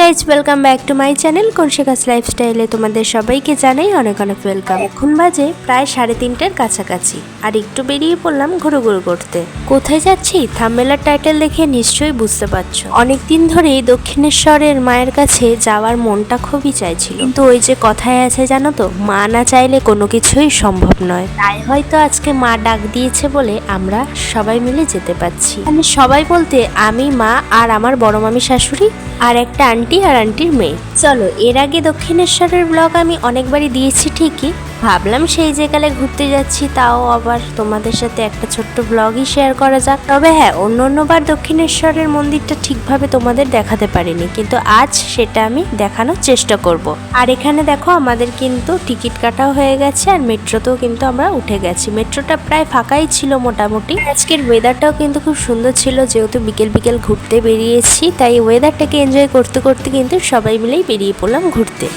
Guys welcome back to my channel conscious লাইফস্টাইলে তোমাদের সবাইকে জানাই অনেক অনেক ওয়েলকাম। এখন বাজে প্রায় 3:30টার কাছাকাছি আর একটু বেরিয়ে পড়লাম ঘুরুঘুরু করতে। কোথায় যাচ্ছি থাম্বনেলের টাইটেল দেখে নিশ্চয়ই বুঝতে পারছো। অনেকদিন ধরেই দক্ষিণেশ্বরের মায়ের কাছে যাওয়ার মনটা খুবই চাইছিল, কিন্তু ওই যে কথায় আছে জানো তো, মা না চাইলে কোনো কিছুই সম্ভব নয়। তাই হয়তো আজকে মা ডাক দিয়েছে বলে আমরা সবাই মিলে যেতে পারছি। মানে সবাই বলতে আমি, মা আর আমার বড় মামি শাশুড়ি আর একটা আন্টি আর আন্টির মেয়ে। চলো, এর আগে দক্ষিণেশ্বরের ব্লগ আমি অনেকবারই দিয়েছি ঠিকই, ভাবলাম সেই জায়গায় ঘুরতে যাচ্ছি তাও আবার তোমাদের সাথে একটা ছোট্ট ব্লগই শেয়ার করা যাক। তবে হ্যাঁ, অন্যবার দক্ষিণেশ্বরের মন্দিরটা ঠিকভাবে তোমাদের দেখাতে পারিনি, কিন্তু আজ সেটা আমি দেখানোর চেষ্টা করব। আর এখানে দেখো আমাদের কিন্তু টিকিট কাটাও হয়ে গেছে আর মেট্রোতেও কিন্তু আমরা উঠে গেছি। মেট্রোটা প্রায় ফাঁকাই ছিল মোটামুটি। আজকের ওয়েদারটাও কিন্তু খুব সুন্দর ছিল, যেহেতু বিকেল বিকেল ঘুরতে বেরিয়েছি, তাই ওয়েদারটাকে এনজয় করতে করতে কিন্তু সবাই মিলেই বেরিয়ে পড়লাম ঘুরতে।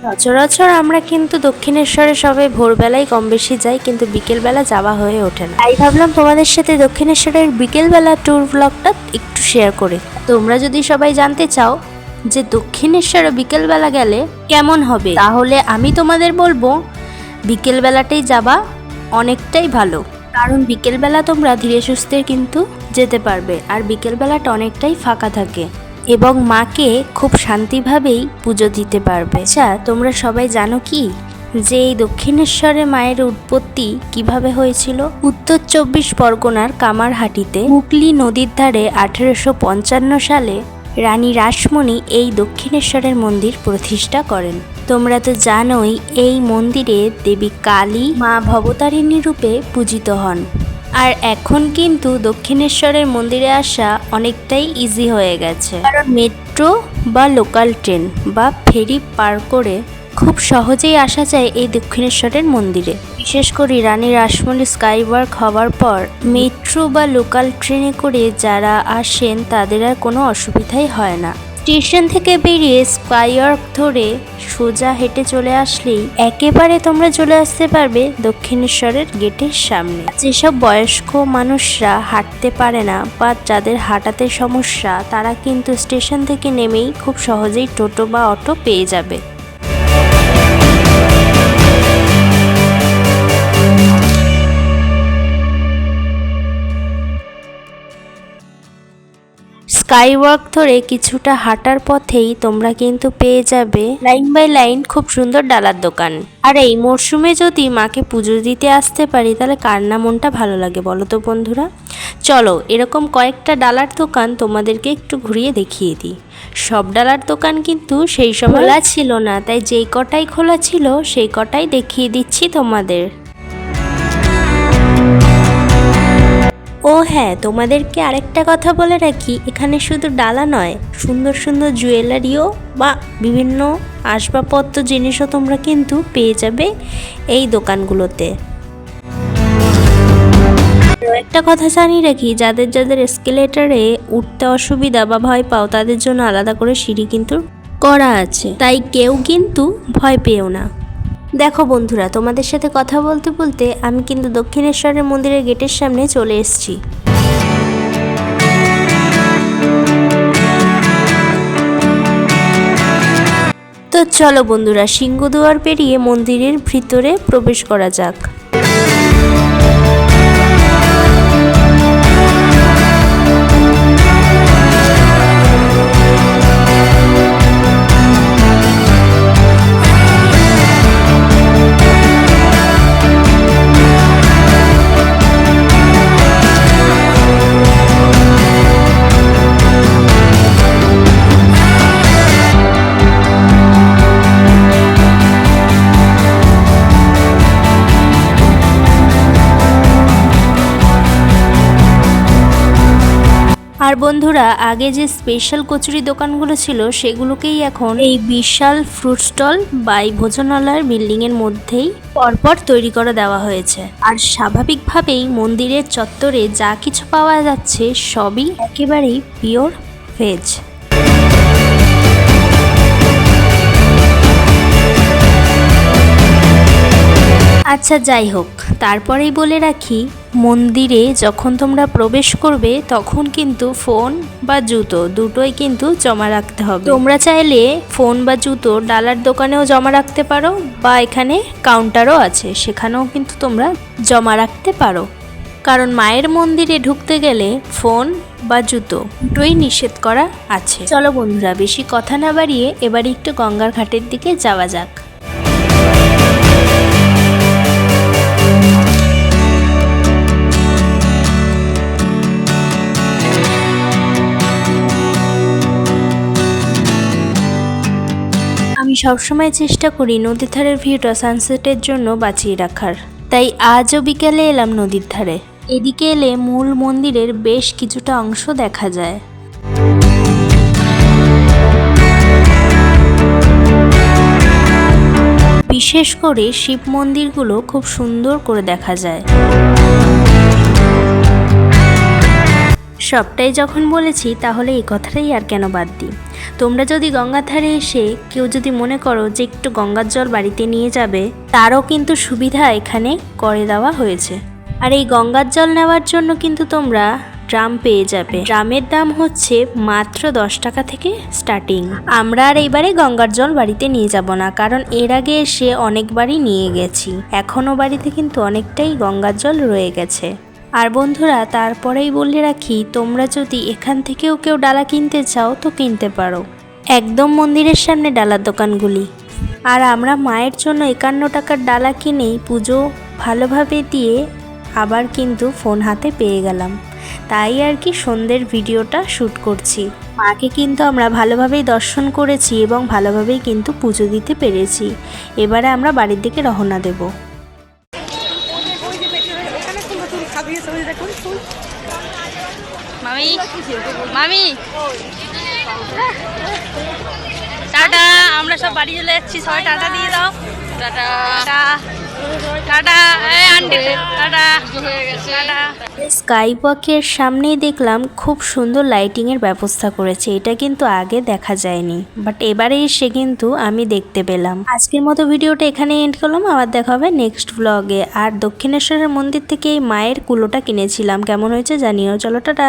সচরাচর আমরা কিন্তু দক্ষিণেশ্বরে সবাই ভোরবেলায় কম বেশি যাই, কিন্তু বিকেলবেলা যাওয়া হয়ে ওঠে না। তাই ভাবলাম তোমাদের সাথে দক্ষিণেশ্বরের বিকেলবেলা ট্যুর ব্লগটা একটু শেয়ার করে। তোমরা যদি সবাই জানতে চাও যে দক্ষিণেশ্বরে বিকেলবেলা গেলে কেমন হবে, তাহলে আমি তোমাদের বলবো বিকেলবেলাটাই যাবা, অনেকটাই ভালো। কারণ বিকেলবেলা তোমরা ধীরে সুস্থে কিন্তু যেতে পারবে, আর বিকেলবেলাটা অনেকটাই ফাঁকা থাকে এবং মাকে খুব শান্তিভাবেই পুজো দিতে পারবে। আচ্ছা, তোমরা সবাই জানো কি যে এই দক্ষিণেশ্বরে মায়ের উৎপত্তি কিভাবে হয়েছিল? উত্তর 24 পরগনার কামারহাটিতে হুগলি নদীর ধারে 1855 সালে রানী রাসমণি এই দক্ষিণেশ্বরের মন্দির প্রতিষ্ঠা করেন। তোমরা তো জানোই এই মন্দিরে দেবী কালী মা ভবতারিণী রূপে পূজিত হন। আর এখন কিন্তু দক্ষিণেশ্বরের মন্দিরে আসা অনেকটাই ইজি হয়ে গেছে, কারণ মেট্রো বা লোকাল ট্রেন বা ফেরি পার করে খুব সহজেই আসা যায় এই দক্ষিণেশ্বরের মন্দিরে। বিশেষ করে রানী রাসমণি স্কাইওয়াক হওয়ার পর মেট্রো বা লোকাল ট্রেনে করে যারা আসেন তাদের আর কোনো অসুবিধাই হয় না। স্টেশন থেকে বেরিয়ে স্কাইওয়াক ধরে সোজা হেঁটে চলে আসলেই একেবারে তোমরা চলে আসতে পারবে দক্ষিণেশ্বরের গেটের সামনে। যেসব বয়স্ক মানুষরা হাঁটতে পারে না বা যাদের হাঁটাতে সমস্যা, তারা কিন্তু স্টেশন থেকে নেমেই খুব সহজেই টোটো বা অটো পেয়ে যাবে। স্কাইওয়াক ধরে কিছুটা হাঁটার পথেই তোমরা কিন্তু পেয়ে যাবে লাইন বাই লাইন খুব সুন্দর ডালার দোকান। আর এই মরশুমে যদি মাকে পুজো দিতে আসতে পারি তাহলে কার না মনটা ভালো লাগে বলো তো বন্ধুরা। চলো, এরকম কয়েকটা ডালার দোকান তোমাদেরকে একটু ঘুরিয়ে দেখিয়ে দিই। সব ডালার দোকান কিন্তু সেই সময় খোলা ছিল না, তাই যেই কটাই খোলা ছিল সেই কটাই দেখিয়ে দিচ্ছি তোমাদের। ও হ্যাঁ, তোমাদেরকে আরেকটা কথা বলে রাখি, এখানে শুধু ডালা নয়, সুন্দর সুন্দর জুয়েলারিও বা বিভিন্ন আসবাবপত্র জিনিসও তোমরা কিন্তু পেয়ে যাবে এই দোকানগুলোতে। একটা কথা জানিয়ে রাখি, যাদের যাদের এসকেলেটরে উঠতে অসুবিধা বা ভয় পাও তাদের জন্য আলাদা করে সিঁড়ি কিন্তু করা আছে, তাই কেউ কিন্তু ভয় পেও না। দেখো বন্ধুরা, তোমাদের সাথে কথা বলতে বলতে আমি কিন্তু দক্ষিণেশ্বরের মন্দিরের গেটের সামনে চলে এসেছি। তো চলো বন্ধুরা, সিংহদুয়ার পেরিয়ে মন্দিরের ভিতরে প্রবেশ করা যাক। আর বন্ধুরা, আগে যে স্পেশাল কচুরি দোকানগুলো ছিল সেগুলোকেই এখন এই বিশাল ফ্রুট স্টল বা এই ভোজনালয়ের বিল্ডিং এর মধ্যেই পরপর তৈরি করে দেওয়া হয়েছে। আর স্বাভাবিকভাবেই মন্দিরের চত্বরে যা কিছু পাওয়া যাচ্ছে সবই একেবারেই পিওর ভেজ। আচ্ছা যাই হোক, তারপরেই বলে রাখি, মন্দিরে যখন তোমরা প্রবেশ করবে তখন কিন্তু ফোন বা জুতো দুটোই কিন্তু জমা রাখতে হবে। তোমরা চাইলে ফোন বা জুতো ডালার দোকানেও জমা রাখতে পারো, বা এখানে কাউন্টারও আছে, সেখানেও কিন্তু তোমরা জমা রাখতে পারো। কারণ মায়ের মন্দিরে ঢুকতে গেলে ফোন বা জুতো দুটোই নিষেধ করা আছে। চলো বন্ধুরা, বেশি কথা না বাড়িয়ে এবার একটু গঙ্গার ঘাটের দিকে যাওয়া যাক। আমি সবসময় চেষ্টা করি নদীর ধারের ভিউটা সানসেটের জন্য বাঁচিয়ে রাখার, তাই আজও বিকেলে এলাম নদীর ধারে। এদিকে এলে মূল মন্দিরের বেশ কিছুটা অংশ দেখা যায়। বিশেষ করে শিব মন্দিরগুলো খুব সুন্দর করে দেখা যায়। সবটাই যখন বলেছি তাহলে এই কথাটাই আর কেন বাদ দিই। তোমরা যদি গঙ্গার ধারে এসে কেউ যদি মনে করো যে একটু গঙ্গার জল বাড়িতে নিয়ে যাবে, তারও কিন্তু সুবিধা এখানে করে দেওয়া হয়েছে। আর এই গঙ্গার জল নেওয়ার জন্য কিন্তু তোমরা ড্রাম পেয়ে যাবে। ড্রামের দাম হচ্ছে মাত্র 10 টাকা থেকে স্টার্টিং। আমরা আর এইবারে গঙ্গার জল বাড়িতে নিয়ে যাব না, কারণ এর আগে এসে অনেকবারই নিয়ে গেছি। এখনও বাড়িতে কিন্তু অনেকটাই গঙ্গার জল রয়ে গেছে। আর বন্ধুরা, তারপরেই বলে রাখি, তোমরা যদি এখান থেকেও কেউ ডালা কিনতে চাও তো কিনতে পারো, একদম মন্দিরের সামনে ডালার দোকানগুলি। আর আমরা মায়ের জন্য 51 টাকার ডালা কিনেই পুজো ভালোভাবে দিয়ে আবার কিন্তু ফোন হাতে পেয়ে গেলাম। তাই আর কি সন্ধ্যের ভিডিওটা শ্যুট করছি। মাকে কিন্তু আমরা ভালোভাবেই দর্শন করেছি এবং ভালোভাবেই কিন্তু পুজো দিতে পেরেছি। এবারে আমরা বাড়ির দিকে রওনা দেব। মামি মামি টাটা, আমরা সব বাড়ি চলে যাচ্ছি। সবাই টাটা দিয়ে দাও। Tata tata aunty tata. Tata. Sky ওয়াকের সামনেই দেখলাম খুব সুন্দর লাইটিংয়ের ব্যবস্থা করেছে। এটা কিন্তু আগে দেখা যায়নি, বাট এবারে এসে কিন্তু আমি দেখতে পেলাম। আজকের মতো ভিডিওটা এখানে এন্ড করলাম। আবার দেখা হবে নেক্সট ব্লগে। আর দক্ষিণেশ্বরের মন্দির থেকে এই মায়ের কুলোটা কিনেছিলাম, কেমন হয়েছে জানিও। চলো টাটা।